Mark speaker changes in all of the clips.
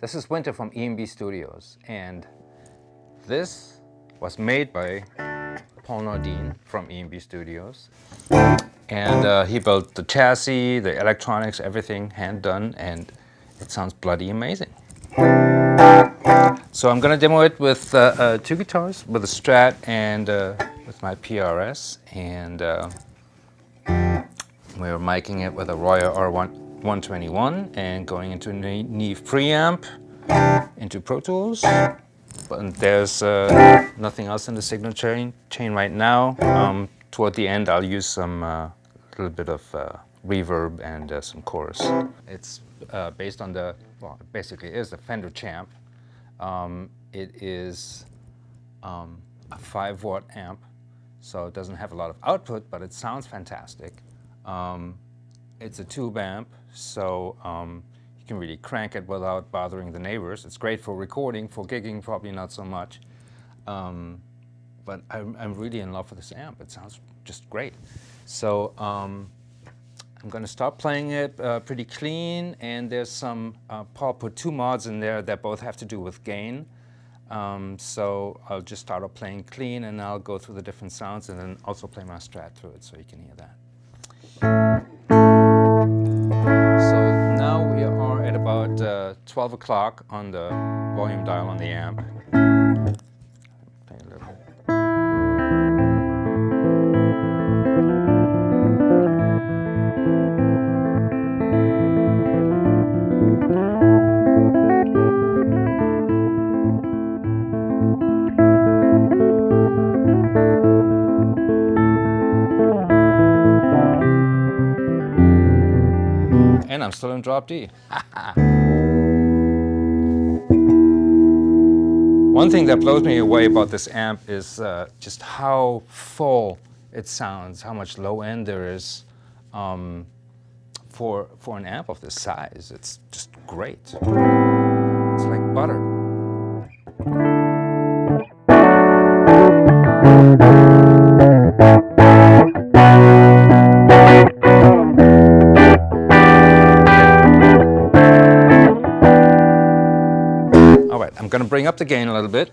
Speaker 1: This is Weinter from EMBS Studios, and this was made by Paul Nordin from EMBS Studios. And he built the chassis, the electronics, everything hand done, and it sounds bloody amazing. So I'm going to demo it with two guitars, with a Strat and with my PRS, and we're miking it with a Royer R121 and going into Neve preamp, into Pro Tools. But there's nothing else in the signal chain right now. Toward the end I'll use some little bit of reverb and some chorus. It's based on the, well, it basically is the Fender Champ. It is a 5-watt amp, so it doesn't have a lot of output, but it sounds fantastic. It's a tube amp, so you can really crank it without bothering the neighbors. It's great for recording, for gigging probably not so much. But I'm really in love with this amp. It sounds just great. So I'm going to start playing it pretty clean, and there's some, Paul put 2 mods in there that both have to do with gain. So I'll just start off playing clean, and I'll go through the different sounds and then also play my Strat through it so you can hear that. So now we are at about 12 o'clock on the volume dial on the amp. Play a little bit. And I'm still in drop D. One thing that blows me away about this amp is just how full it sounds, how much low end there is for an amp of this size. It's just great. It's like butter. I'm going to bring up the gain a little bit.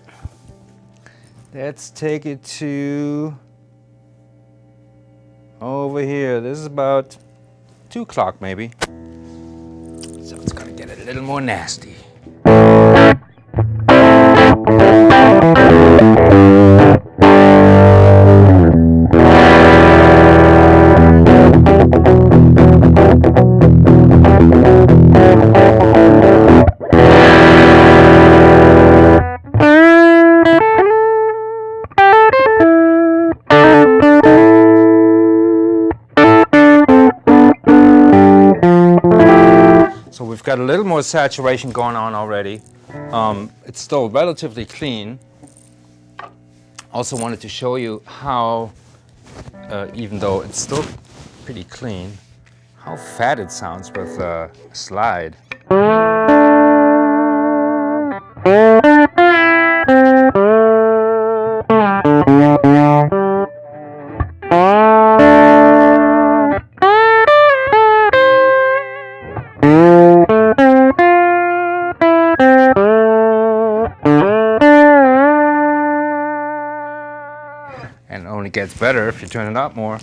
Speaker 1: Let's take it to over here. This is about 2 o'clock maybe. So it's going to get a little more nasty. So we've got a little more saturation going on already. It's still relatively clean. Also wanted to show you how, even though it's still pretty clean, how fat it sounds with a slide. And it only gets better if you turn it up more.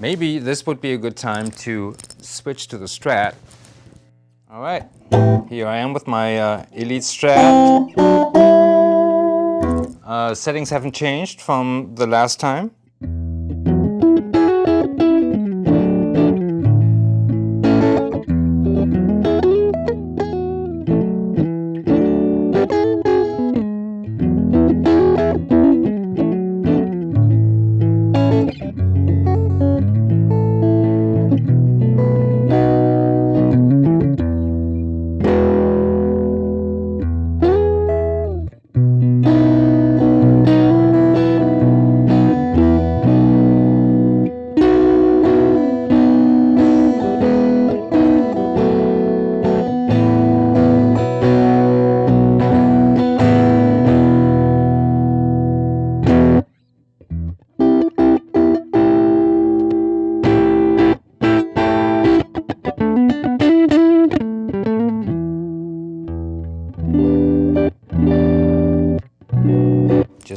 Speaker 1: Maybe this would be a good time to switch to the Strat. All right, here I am with my Elite Strat. Settings haven't changed from the last time.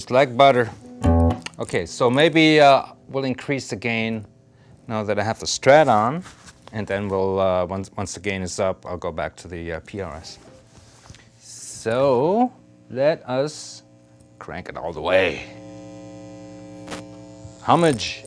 Speaker 1: Just like butter. Okay, so maybe we'll increase the gain now that I have the Strat on, and then we'll, once the gain is up, I'll go back to the PRS. So let us crank it all the way. Homage.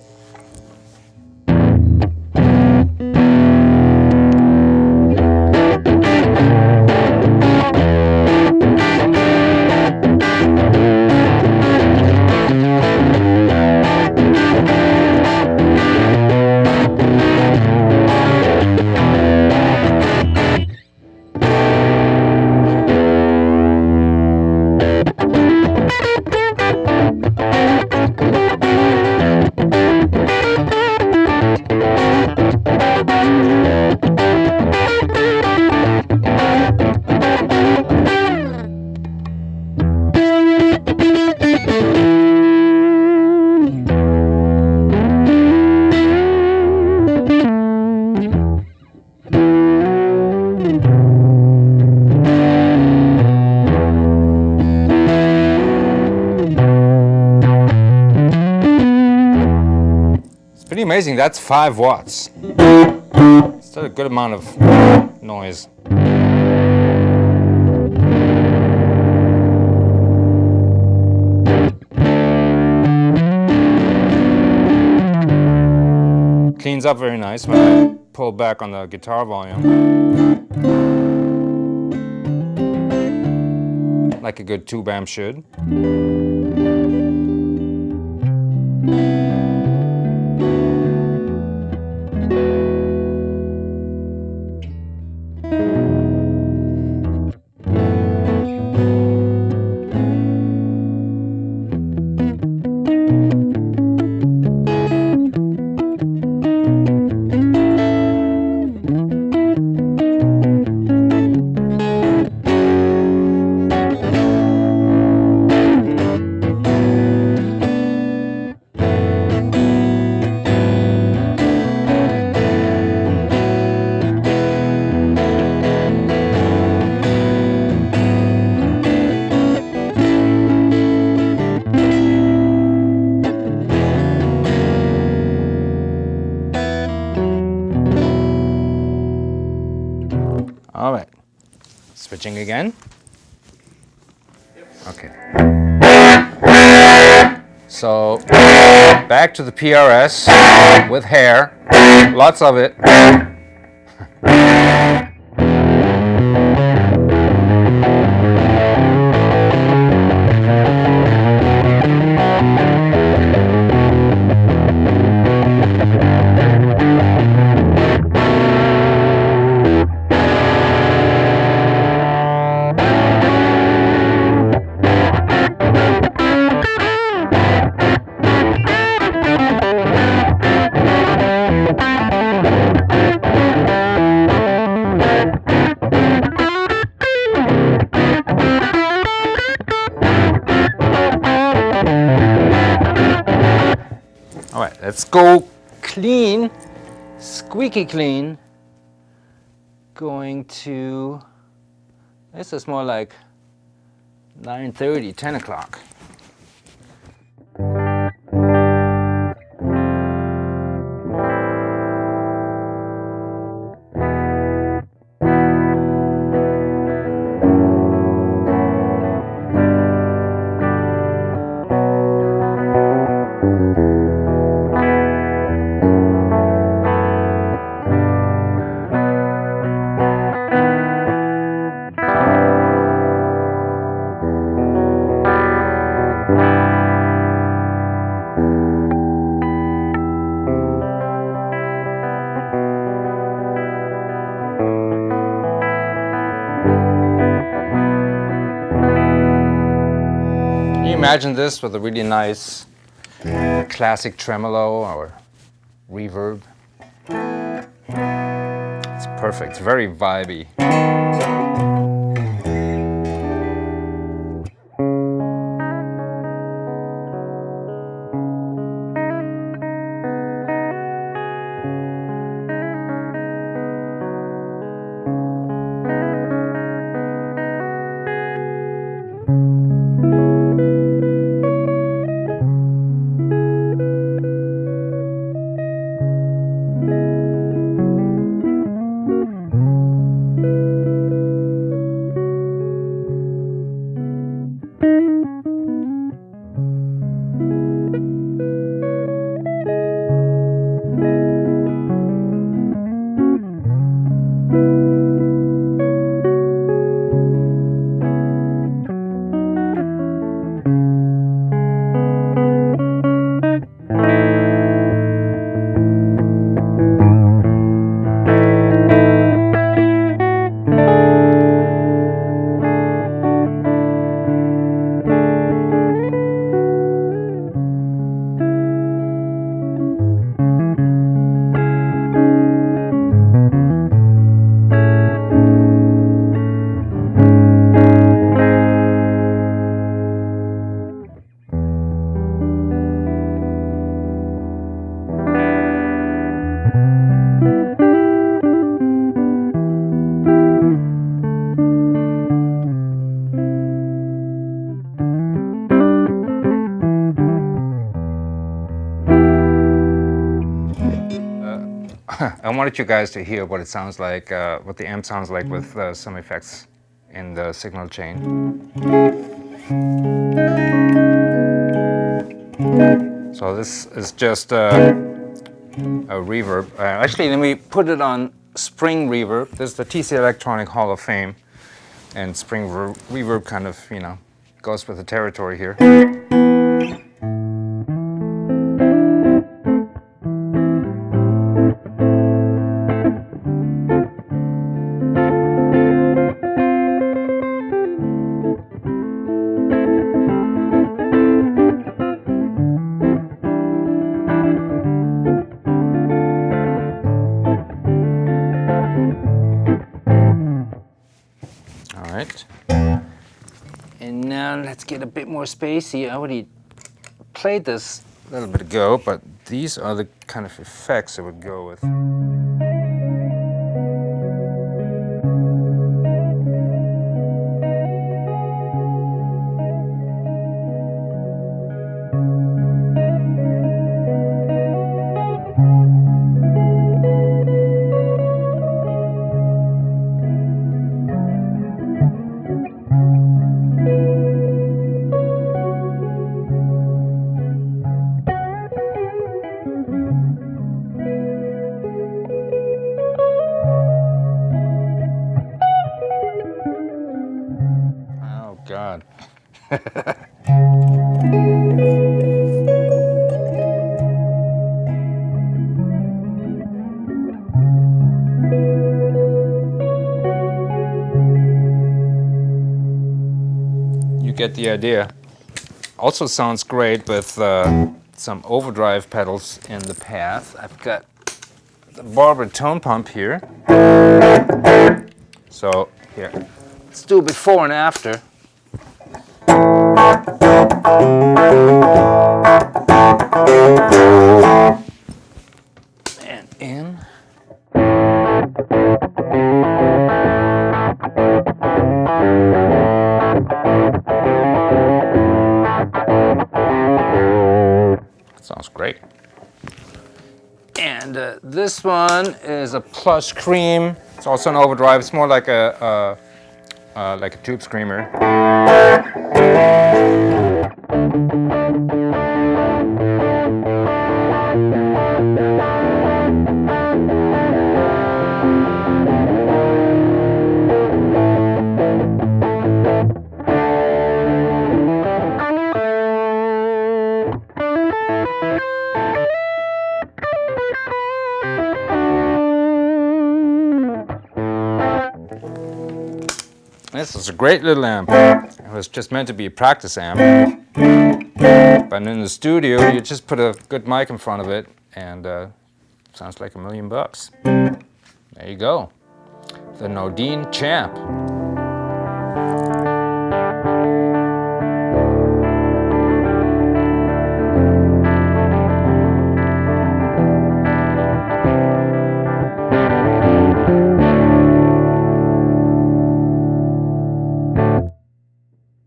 Speaker 1: Pretty amazing, that's 5 watts. Still a good amount of noise. Cleans up very nice when I pull back on the guitar volume. Like a good tube amp should. All right, switching again. Okay. So back to the PRS with hair, lots of it. All right, let's go clean, squeaky clean. Going to, this is more like 9:30, 10 o'clock. Imagine this with a really nice classic tremolo or reverb. It's perfect, it's very vibey. I wanted you guys to hear what it sounds like, what the amp sounds like with some effects in the signal chain. So this is just a reverb. Actually, let me put it on spring reverb. This is the TC Electronic Hall of Fame, and spring reverb kind of, you know, goes with the territory here. And now let's get a bit more spacey. I already played this a little bit ago, but these are the kind of effects it would go with. God. You get the idea. Also sounds great with some overdrive pedals in the path. I've got the Barber tone pump here. So here, let's do before and after. And in. Sounds great. And this one is a Plush Cream. It's also an overdrive. It's more like a tube screamer. This is a great little amp. It was just meant to be a practice amp. But in the studio, you just put a good mic in front of it and sounds like $1,000,000. There you go. The Nordin Champ.